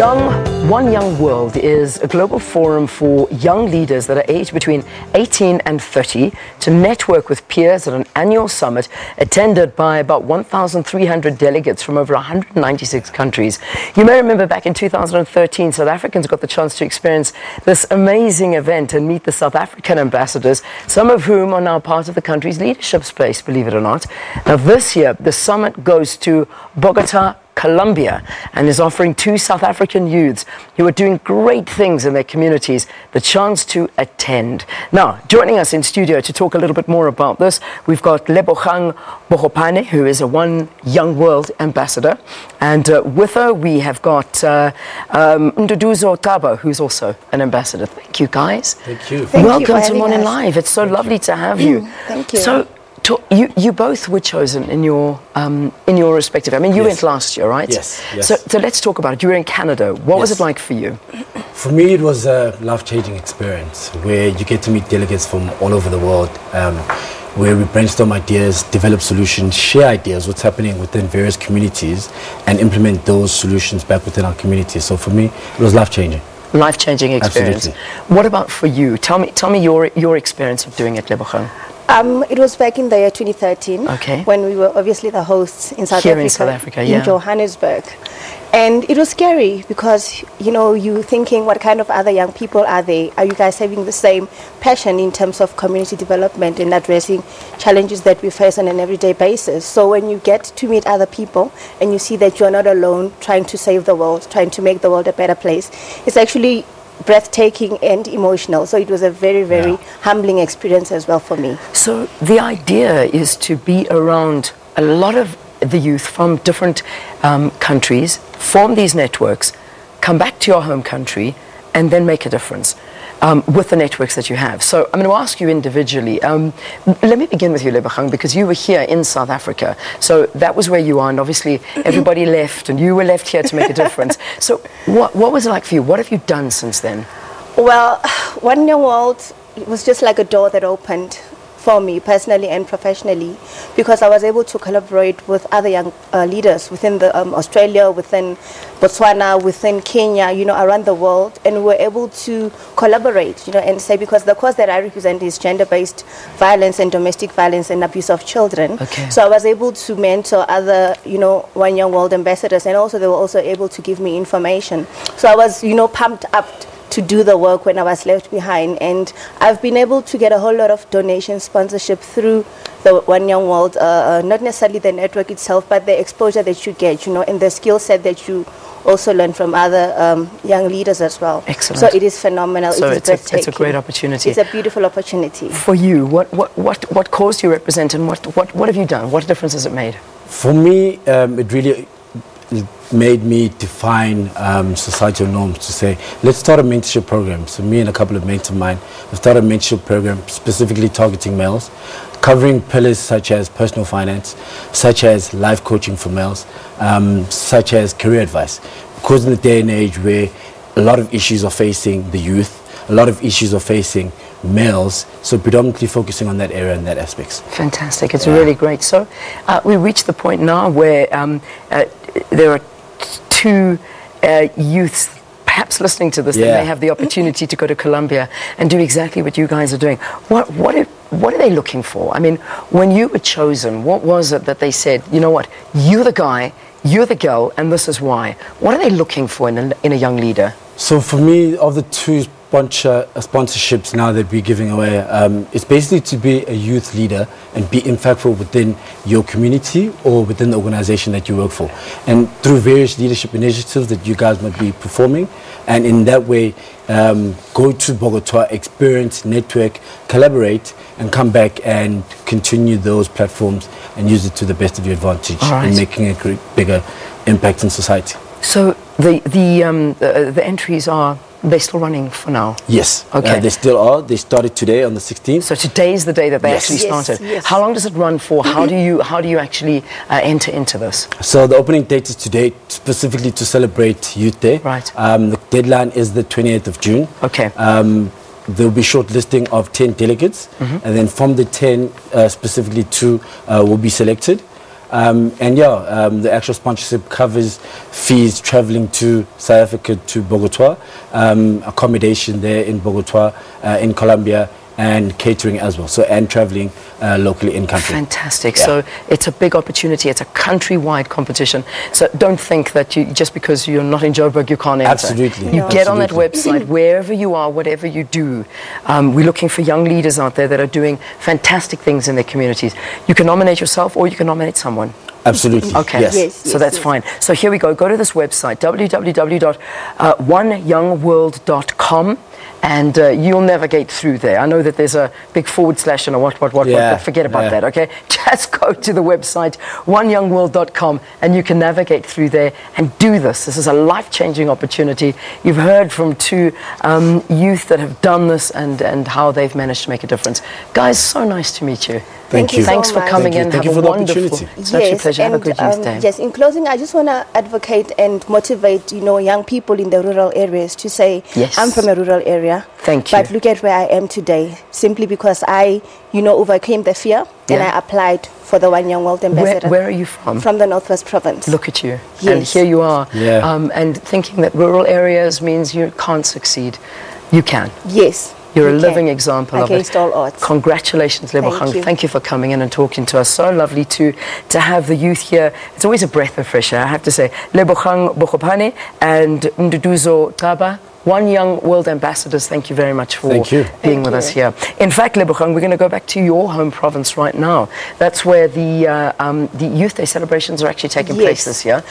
One Young World is a global forum for young leaders that are aged between 18 and 30 to network with peers at an annual summit attended by about 1,300 delegates from over 196 countries. You may remember back in 2013, South Africans got the chance to experience this amazing event and meet the South African ambassadors, some of whom are now part of the country's leadership space, believe it or not. Now this year, the summit goes to Bogotá, Colombia, and is offering two South African youths who are doing great things in their communities the chance to attend. Now, joining us in studio to talk a little bit more about this, we've got Lebogang Bogopane, who is a One Young World ambassador, and with her we have got Nduduzo Tabo, who's also an ambassador. Thank you, guys. Thank you. Welcome to Morning Live. It's so lovely to have you. Thank you. So, you both were chosen in your respective. I mean, you went last year, right? Yes. So let's talk about it. You were in Canada. What was it like for you? For me, it was a life-changing experience where you get to meet delegates from all over the world, where we brainstorm ideas, develop solutions, share ideas, what's happening within various communities, and implement those solutions back within our communities. So for me, it was life-changing. Life-changing experience. Absolutely. What about for you? Tell me your experience of doing it, Lebogang. It was back in the year 2013, when we were obviously the hosts in South Africa, in Johannesburg. And it was scary because, you know, you're thinking, what kind of other young people are they? Are you guys having the same passion in terms of community development and addressing challenges that we face on an everyday basis? So when you get to meet other people and you see that you're not alone trying to save the world, trying to make the world a better place, it's actually breathtaking and emotional. So it was a very humbling experience as well for me. So the idea is to be around a lot of the youth from different countries, form these networks, come back to your home country, and then make a difference with the networks that you have. So I'm going to ask you individually. Let me begin with you, Lebogang, because you were here in South Africa. So that was where you are, and obviously everybody left, and you were left here to make a difference. So what was it like for you? What have you done since then? Well, One Young World, it was just like a door that opened for me personally and professionally, because I was able to collaborate with other young leaders within the Australia, within Botswana, within Kenya, you know, around the world, and we were able to collaborate, you know, and say, because the cause that I represent is gender-based violence and domestic violence and abuse of children. So I was able to mentor other, you know, One Young World ambassadors, and also they were also able to give me information. So I was, you know, pumped up to do the work when I was left behind, and I've been able to get a whole lot of donation sponsorship through the One Young World, not necessarily the network itself, but the exposure that you get, you know, and the skill set that you also learn from other young leaders as well. Excellent. So it is phenomenal. So it is breathtaking. it's a great opportunity. It's a beautiful opportunity. For you, what cause do you represent, and what have you done? What difference has it made? For me, it really made me define societal norms to say, let's start a mentorship program. So me and a couple of mates of mine have started a mentorship program specifically targeting males, covering pillars such as personal finance, such as life coaching for males, such as career advice. Because in the day and age where a lot of issues are facing the youth, a lot of issues are facing males, so predominantly focusing on that area and that aspects. Fantastic. It's really great. So we reached the point now where there are two youths perhaps listening to this that may have the opportunity to go to Colombia and do exactly what you guys are doing. What are they looking for? I mean, when you were chosen, what was it that they said, you know what, you're the guy, you're the girl, and this is why? What are they looking for in a young leader? So for me, of the two sponsorships now that we're giving away, it's basically to be a youth leader and be impactful within your community or within the organization that you work for, and through various leadership initiatives that you guys might be performing, and in that way go to Bogotá, experience, network, collaborate, and come back and continue those platforms and use it to the best of your advantage in making a bigger impact in society. So the entries are, they're still running for now? Yes. They still are. They started today on the 16th. So today is the day that they actually started. How long does it run for? How do you actually enter into this? So the opening date is today, specifically to celebrate Youth Day. Right. The deadline is the 28th of June. There will be shortlisting of 10 delegates, and then from the 10, specifically 2 will be selected. The actual sponsorship covers fees traveling to South Africa, to Bogotá, accommodation there in Bogotá, in Colombia, and catering as well, and traveling locally in country. Fantastic. Yeah. So it's a big opportunity. It's a countrywide competition. So don't think that just because you're not in Joburg you can't enter. Absolutely. You get on that website wherever you are, whatever you do. We're looking for young leaders out there that are doing fantastic things in their communities. You can nominate yourself or you can nominate someone. Absolutely. Okay. Yes. So that's fine. So here we go. Go to this website, www.oneyoungworld.com. And you'll navigate through there. I know that there's a big / and a what, but forget about that, okay? Just go to the website, oneyoungworld.com, and you can navigate through there and do this. This is a life-changing opportunity. You've heard from two youth that have done this and how they've managed to make a difference. Guys, so nice to meet you. Thank you. Thanks for coming in. Thank you for the opportunity. It's actually a pleasure. Have a good youth day. Yes, in closing, I just want to advocate and motivate, young people in the rural areas to say, yes, I'm from a rural area. Thank you. But look at where I am today, simply because I, overcame the fear and I applied for the One Young World Ambassador. Where are you from? From the Northwest Province. Look at you. Yes. And here you are. Yeah. And thinking that rural areas means you can't succeed. You can. Yes. You're a living example of it. Against all odds. Congratulations, Lebogang. Thank you for coming in and talking to us. So lovely to have the youth here. It's always a breath of fresh air, I have to say. Lebogang Bogopane and Nduduzo Taba, One Young World Ambassadors, thank you very much for being with us here. In fact, Lebogang, we're going to go back to your home province right now. That's where the Youth Day celebrations are actually taking place this year.